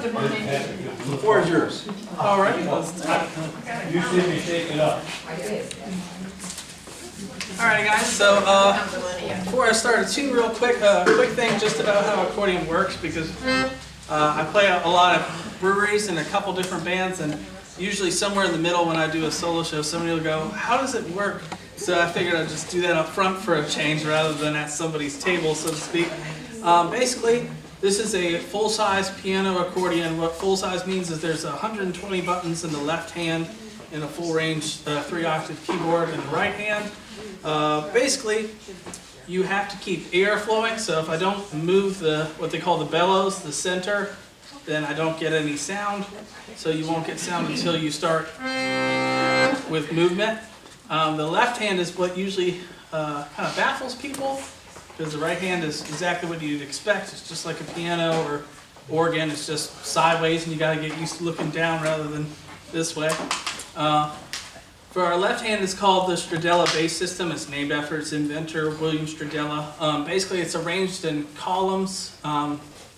Good morning. The floor is yours. All right. You see me shake it up. All right, guys. So before I start, two real quick things just about how accordion works, because I play a lot of breweries and a couple different bands, and usually somewhere in the middle when I do a solo show, somebody will go, "How does it work?" So I figured I'd just do that up front for a change rather than at somebody's table, so to speak. Basically, this is a full-size piano accordion. What full-size means is there's 120 buttons in the left hand and a full-range 3-octave keyboard in the right hand. Basically, you have to keep air flowing, so if I don't move what they call the bellows, the center, then I don't get any sound. So you won't get sound until you start with movement. The left hand is what usually kind of baffles people, because the right hand is exactly what you'd expect. It's just like a piano or organ. It's just sideways, and you got to get used to looking down rather than this way. For our left hand, it's called the Stradella bass system. It's named after its inventor, William Stradella. Basically, it's arranged in columns.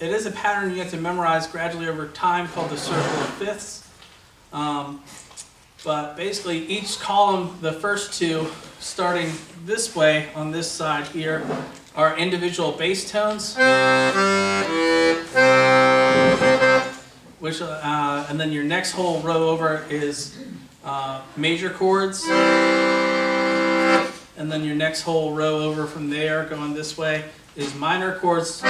It is a pattern you have to memorize gradually over time called the circle of fifths. But basically, each column, the first two, starting this way on this side here, are individual bass tones, which, and then your next whole row over is major chords, and then your next whole row over from there, going this way, is minor chords,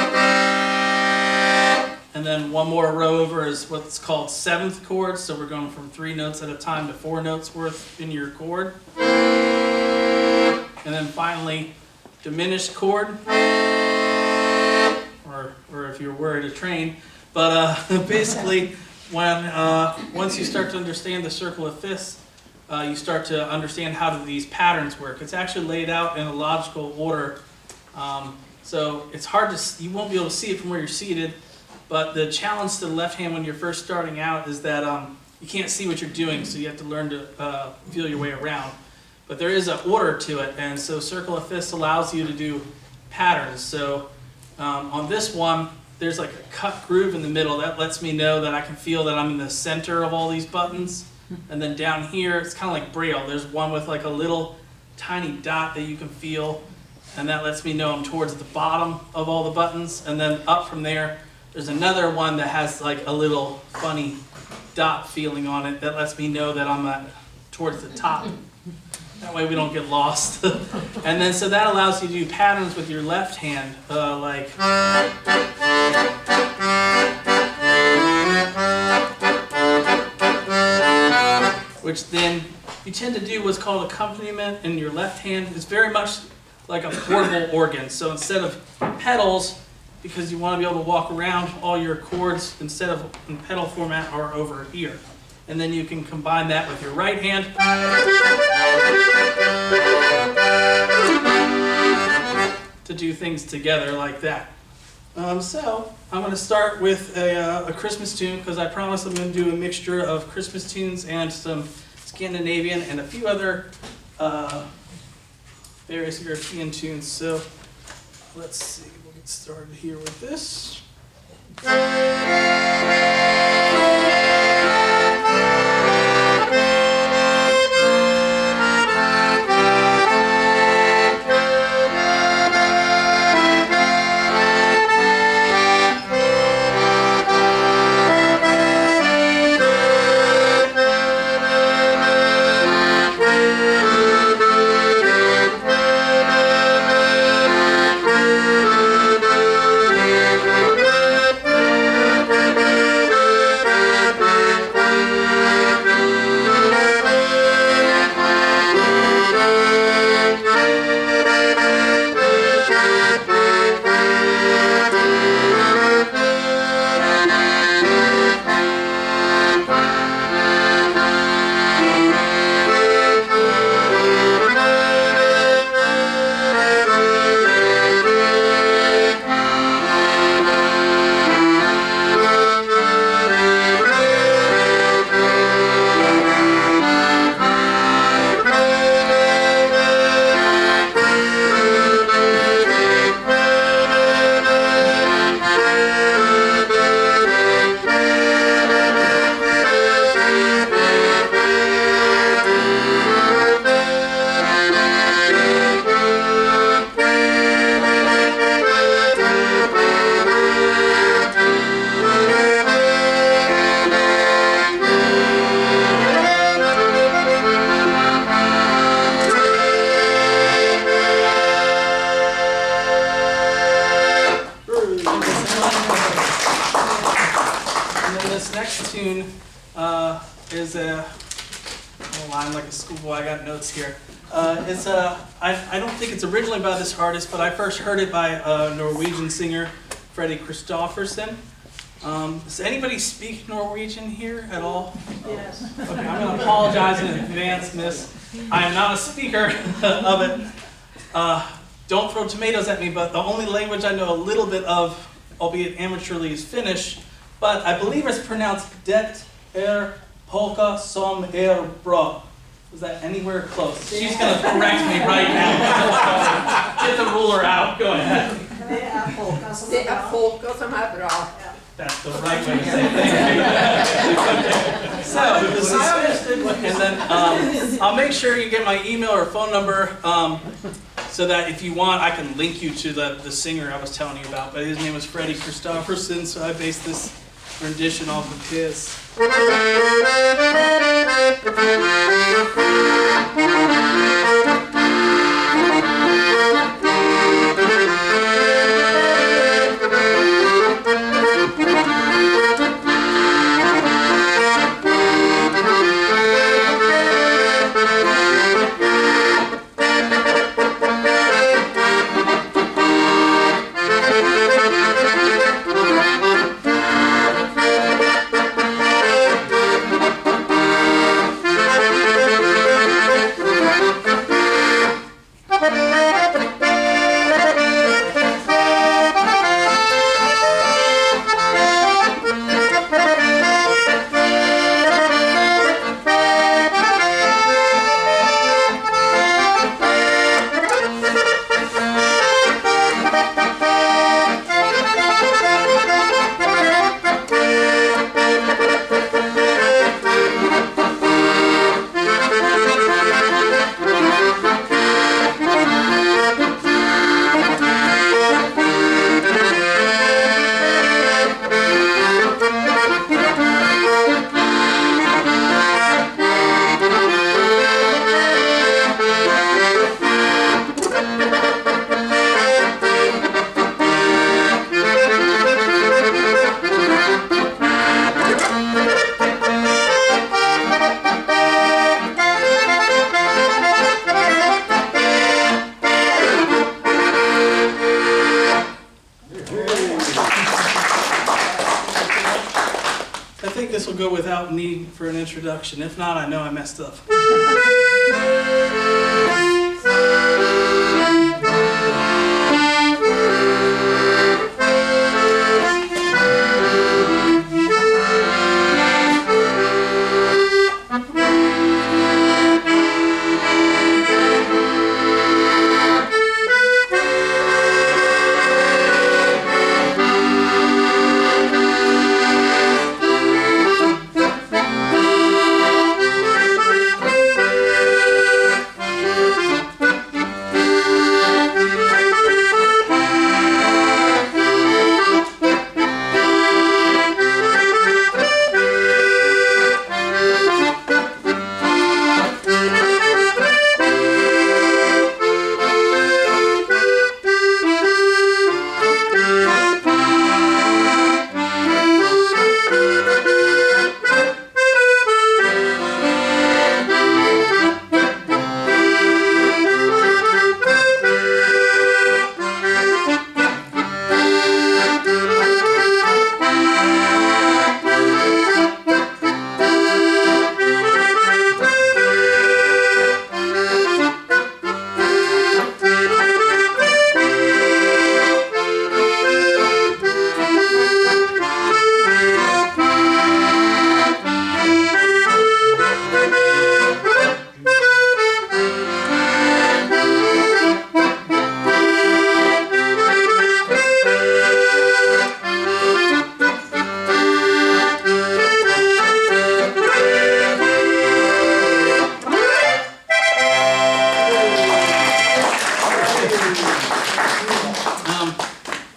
and then one more row over is what's called seventh chords. So we're going from 3 notes at a time to 4 notes worth in your chord, and then finally diminished chord, or if you're worried, a train. But basically, when once you start to understand the circle of fifths, you start to understand how do these patterns work. It's actually laid out in a logical order, so it's hard to, you won't be able to see it from where you're seated. But the challenge to the left hand when you're first starting out is that you can't see what you're doing, so you have to learn to feel your way around. But there is an order to it, and so circle of fifths allows you to do patterns. So on this one, there's like a cut groove in the middle. That lets me know that I can feel that I'm in the center of all these buttons. And then down here, it's kind of like Braille. There's one with like a little tiny dot that you can feel, and that lets me know I'm towards the bottom of all the buttons. And then up from there, there's another one that has like a little funny dot feeling on it that lets me know that I'm towards the top. That way we don't get lost. And then so that allows you to do patterns with your left hand, like which then you tend to do what's called accompaniment in your left hand. It's very much like a portable organ. So instead of pedals, because you want to be able to walk around, all your chords, instead of in pedal format, are over here. And then you can combine that with your right hand to do things together like that. So I'm going to start with a Christmas tune, because I promised I'm going to do a mixture of Christmas tunes and some Scandinavian and a few other various European tunes. So let's see, we'll get started here with this. this next tune is a, oh, I'm like a schoolboy, I got notes here. I don't think it's originally by this artist, but I first heard it by a Norwegian singer, Freddie Kristoffersen. Does anybody speak Norwegian here at all? Yes. Okay, I'm going to apologize in advance, miss. I am not a speaker of it. Don't throw tomatoes at me, but the only language I know a little bit of, albeit amateurly, is Finnish. But I believe it's pronounced det polka som bra. Was that anywhere close? She's going to correct me right now. Get the ruler out. Go ahead. Det är polka som Det är polka som är bra. That's the right way to say it. So, this is, and then I'll make sure you get my email or phone number so that if you want, I can link you to the singer I was telling you about. But his name was Freddie Kristoffersen, so I based this rendition off of his. This will go without need for an introduction. If not, I know I messed up.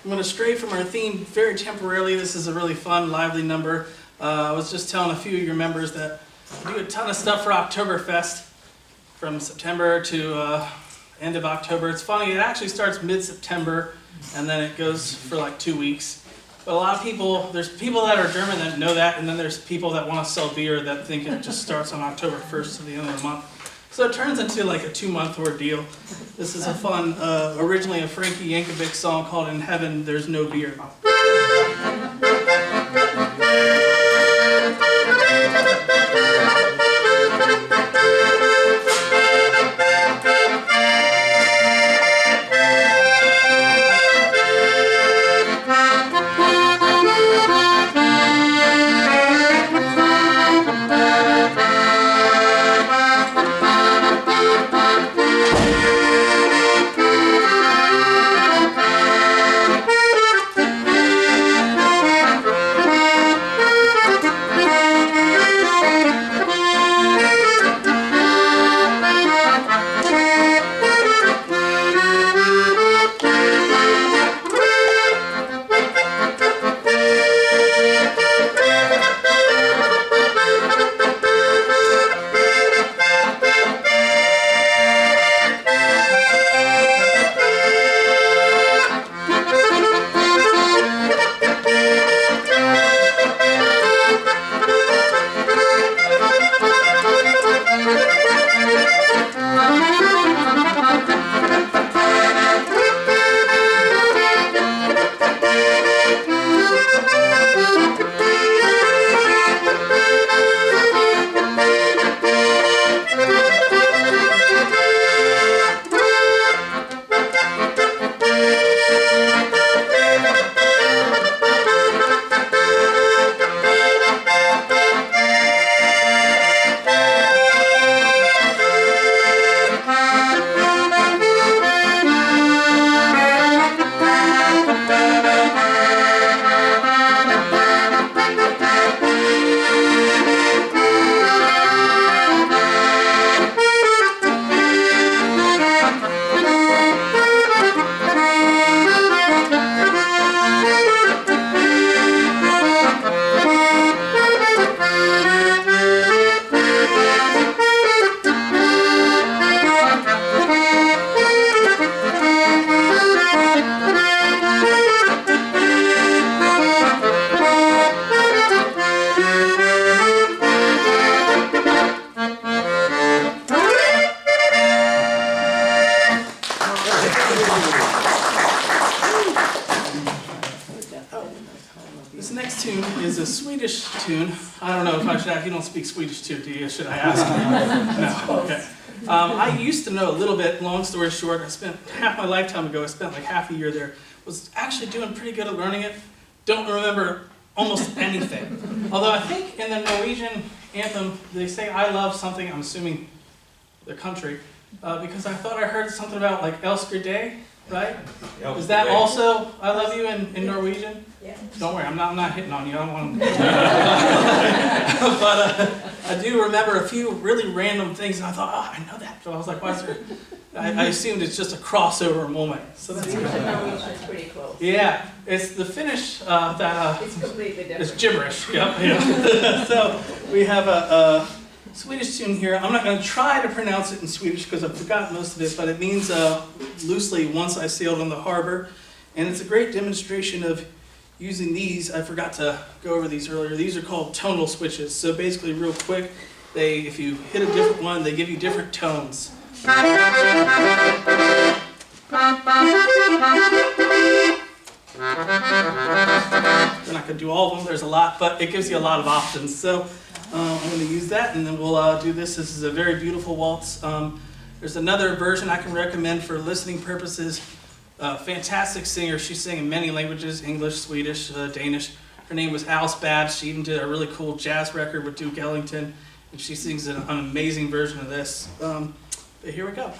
I'm going to stray from our theme very temporarily. This is a really fun, lively number. I was just telling a few of your members that I do a ton of stuff for Oktoberfest from September to end of October. It's funny, it actually starts mid-September and then it goes for like 2 weeks. But a lot of people, there's people that are German that know that, and then there's people that want to sell beer that think it just starts on October 1st to the end of the month. So it turns into like a 2-month ordeal. This is a fun, originally a Frankie Yankovic song called In Heaven There's No Beer. This next tune is a Swedish tune. I don't know if I should ask, you don't speak Swedish too, do you? Should I ask? No, okay. I used to know a little bit, long story short, I spent half my lifetime ago, I spent like half a year there, was actually doing pretty good at learning it. Don't remember almost anything. Although I think in the Norwegian anthem, they say I love something, I'm assuming the country, because I thought I heard something about like Elsker Day, right? Is that also I love you in Norwegian? Yeah. Don't worry, I'm not hitting on you. I don't want to. But I do remember a few really random things, and I thought, oh, I know that. So I was like, why is there? I assumed it's just a crossover moment. So that's Swedish good. and Norwegian is pretty close. Yeah, it's the Finnish that It's completely different. it's gibberish. Yep. Yeah. So we have a Swedish tune here. I'm not going to try to pronounce it in Swedish because I've forgotten most of it, but it means loosely, once I sailed on the harbor. And it's a great demonstration of using these. I forgot to go over these earlier. These are called tonal switches. So basically, real quick, if you hit a different one, they give you different tones. We're not going to do all of them. There's a lot, but it gives you a lot of options. So I'm going to use that, and then we'll do this. This is a very beautiful waltz. There's another version I can recommend for listening purposes. Fantastic singer. She sang in many languages, English, Swedish, Danish. Her name was Alice Babs. She even did a really cool jazz record with Duke Ellington, and she sings an amazing version of this. But here we go.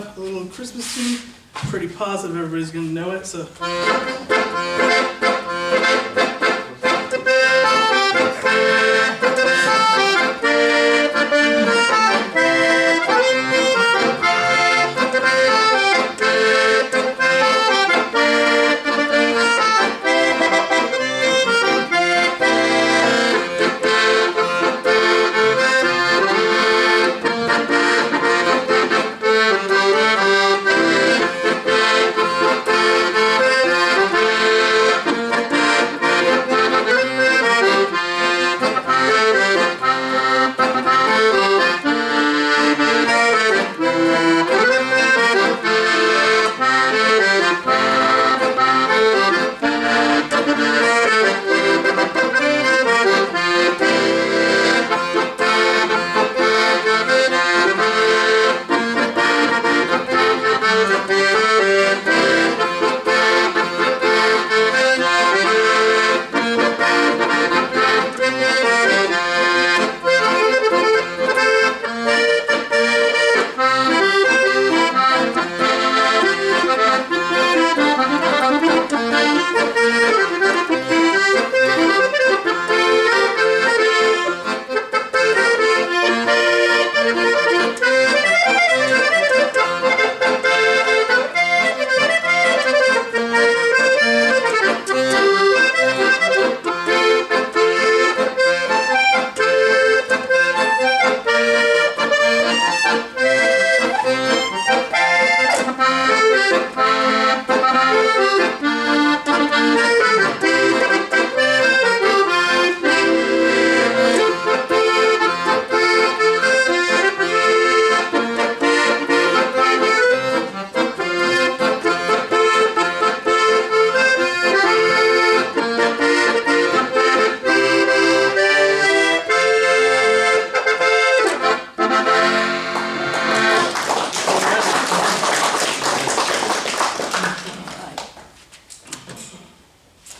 have a little Christmas tune. Pretty positive everybody's going to know it, so.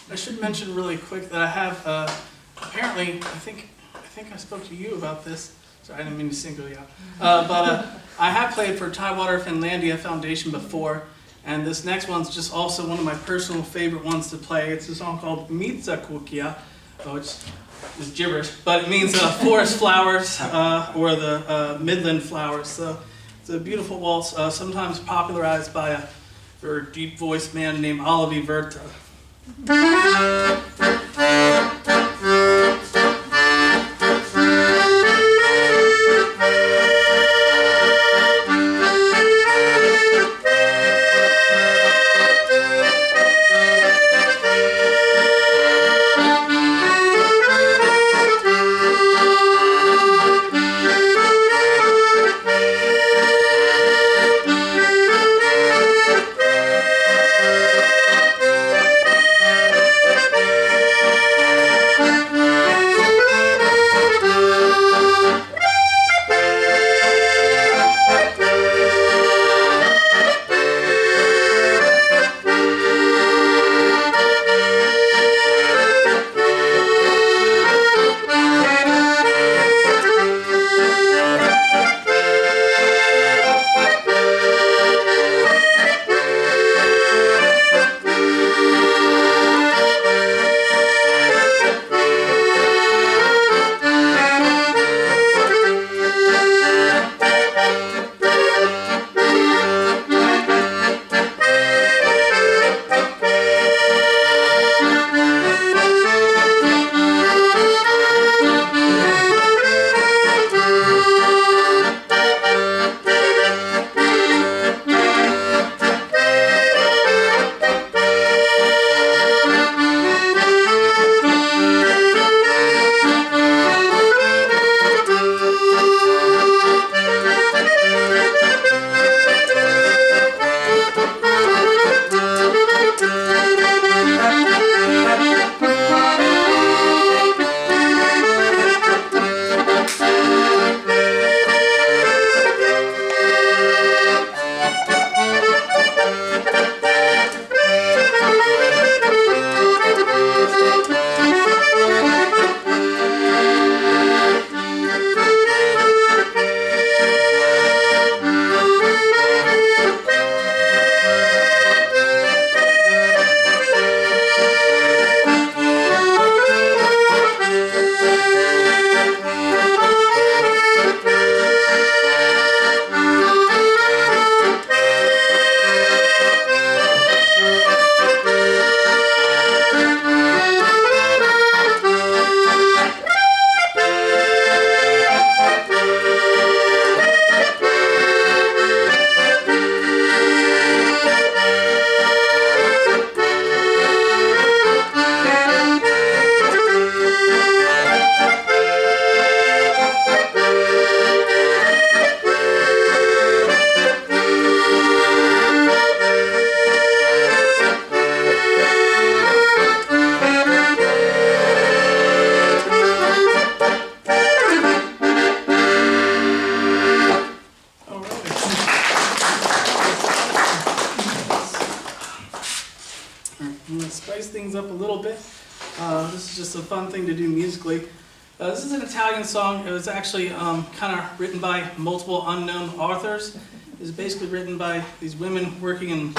I should mention really quick that I have, apparently, I think I spoke to you about this. Sorry, I didn't mean to single you out. But I have played for Tidewater Finlandia Foundation before, and this next one's just also one of my personal favorite ones to play. It's a song called Mitsakukia, which is gibberish, but it means forest flowers, or the midland flowers. So it's a beautiful waltz, sometimes popularized by a very deep-voiced man named Olavi Virta. spice things up a little bit. This is just a fun thing to do musically. This is an Italian song. It was actually kind of written by multiple unknown authors. It was basically written by these women working in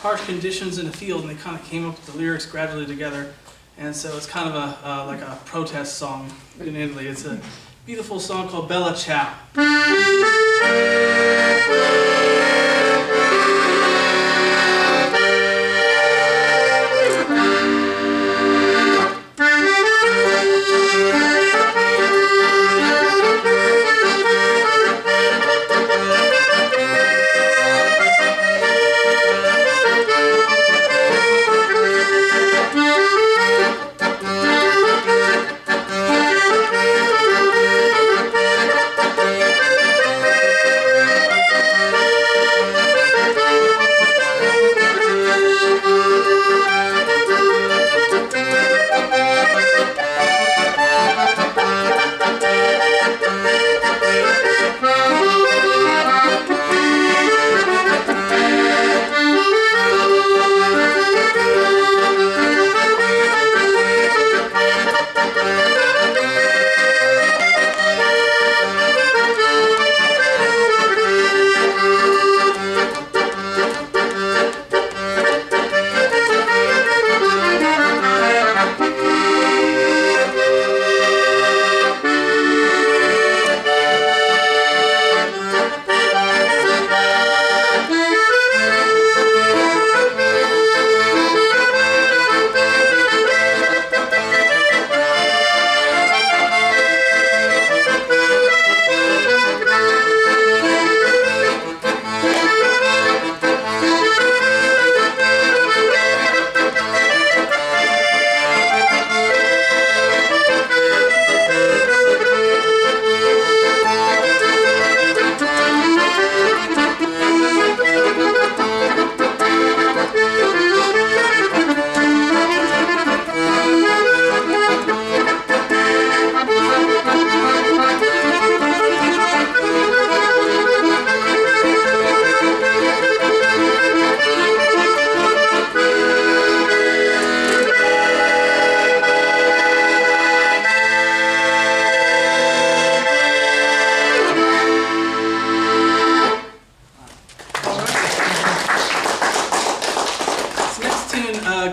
harsh conditions in the field, and they kind of came up with the lyrics gradually together. And so it's kind of like a protest song in Italy. It's a beautiful song called Bella Ciao.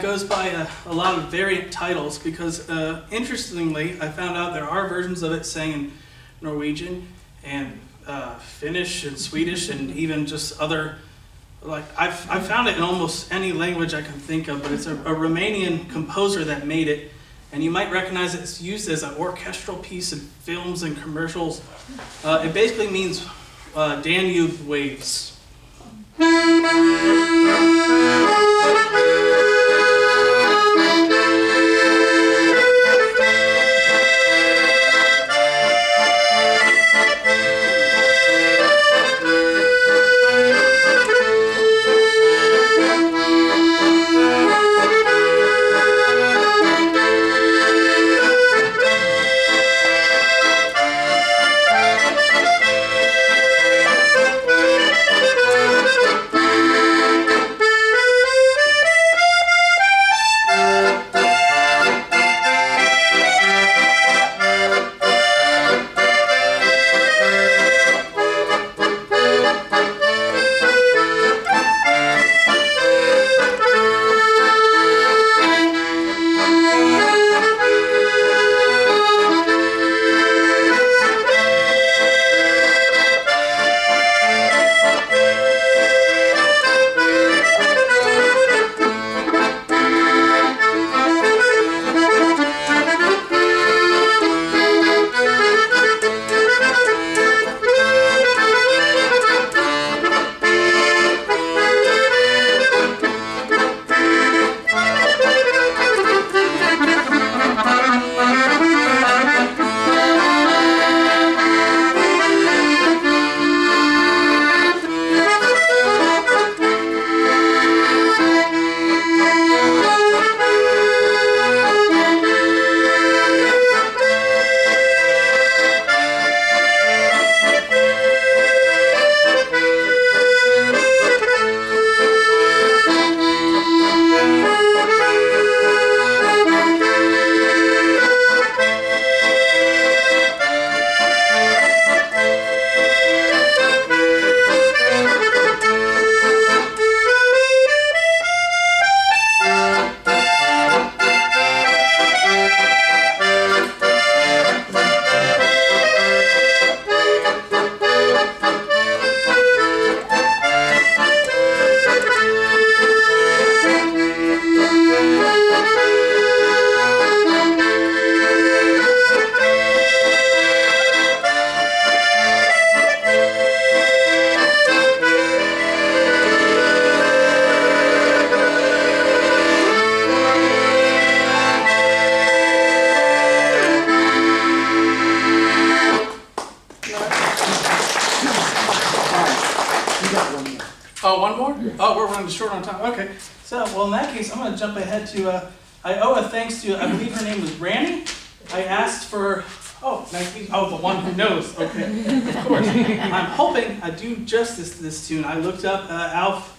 Goes by a lot of variant titles because, interestingly, I found out there are versions of it sang in Norwegian and Finnish and Swedish and even just other, like, I've found it in almost any language I can think of, but it's a Romanian composer that made it, and you might recognize it. It's used as an orchestral piece in films and commercials. It basically means Danube waves. Oh, one more? Oh, we're running short on time. Okay. So, well, in that case, I'm going to jump ahead to, I owe a thanks to, I believe her name was Randy. I asked for, oh, nice meeting. Oh, the one who knows. Okay, of course. I'm hoping I do justice to this tune. I looked up Alf.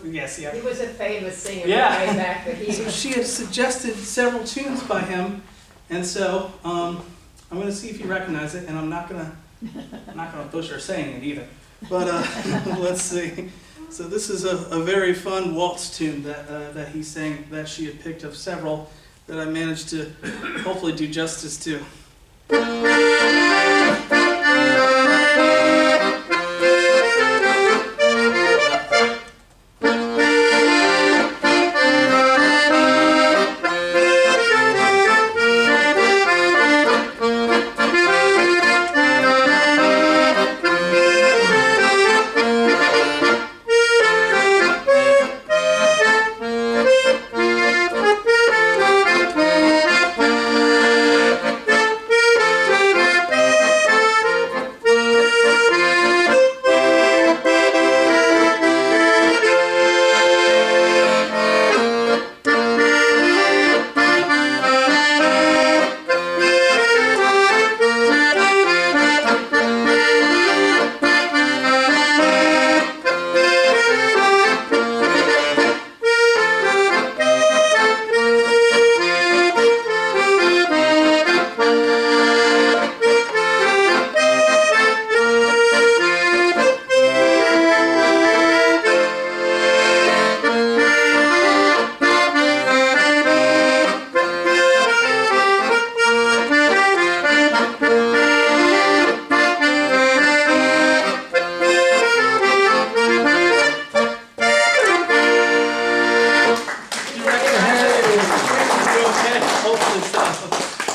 Yes, yeah. He was a famous singer Yeah. way back, but So he, she had suggested several tunes by him, and so I'm going to see if you recognize it, and I'm not going to butcher saying it either. But let's see. So this is a very fun waltz tune that he sang, that she had picked of several that I managed to hopefully do justice to.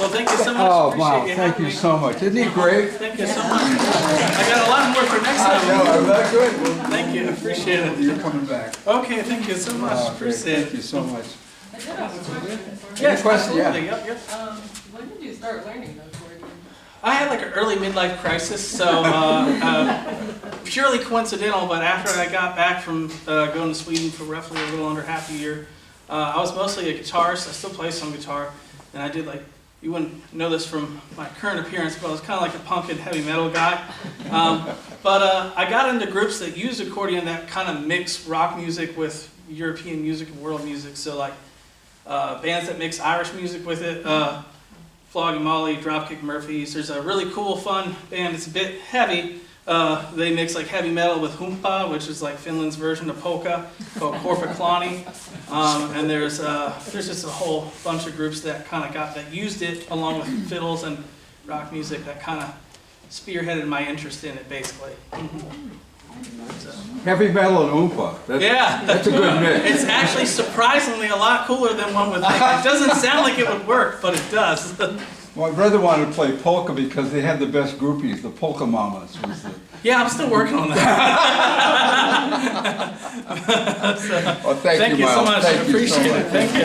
Well, thank you so much. Oh, Appreciate wow, you thank having you me. so much. Isn't he great? Thank you so much. I got a lot more for next I know, time. I'm not good. Well, Thank you, appreciate it. you're coming back. Okay, thank you so much. Oh, great. Appreciate Thank it. you so much. I did have a question for you. Yes, question? Yeah. absolutely. Yep, yep. When did you start learning the accordion? I had like an early midlife crisis, so purely coincidental, but after I got back from going to Sweden for roughly a little under half a year, I was mostly a guitarist. I still play some guitar, and I did like, you wouldn't know this from my current appearance, but I was kind of like a punk and heavy metal guy. But I got into groups that use accordion that kind of mix rock music with European music and world music, so like bands that mix Irish music with it, Flogging Molly, Dropkick Murphys. There's a really cool, fun band. It's a bit heavy. They mix like heavy metal with humppa, which is like Finland's version of polka, called Korpiklani. And there's just a whole bunch of groups that kind of that used it along with fiddles and rock music that kind of spearheaded my interest in it, basically. So, Heavy metal and oompa. yeah. That's a good mix. It's actually surprisingly a lot cooler than one would think. It doesn't sound like it would work, but it does. My brother wanted to play polka because they had the best groupies. The polka mamas was the... Yeah, I'm still working on that. Well, thank you, so Miles. much. Thank I you so appreciate much. it. Thank you.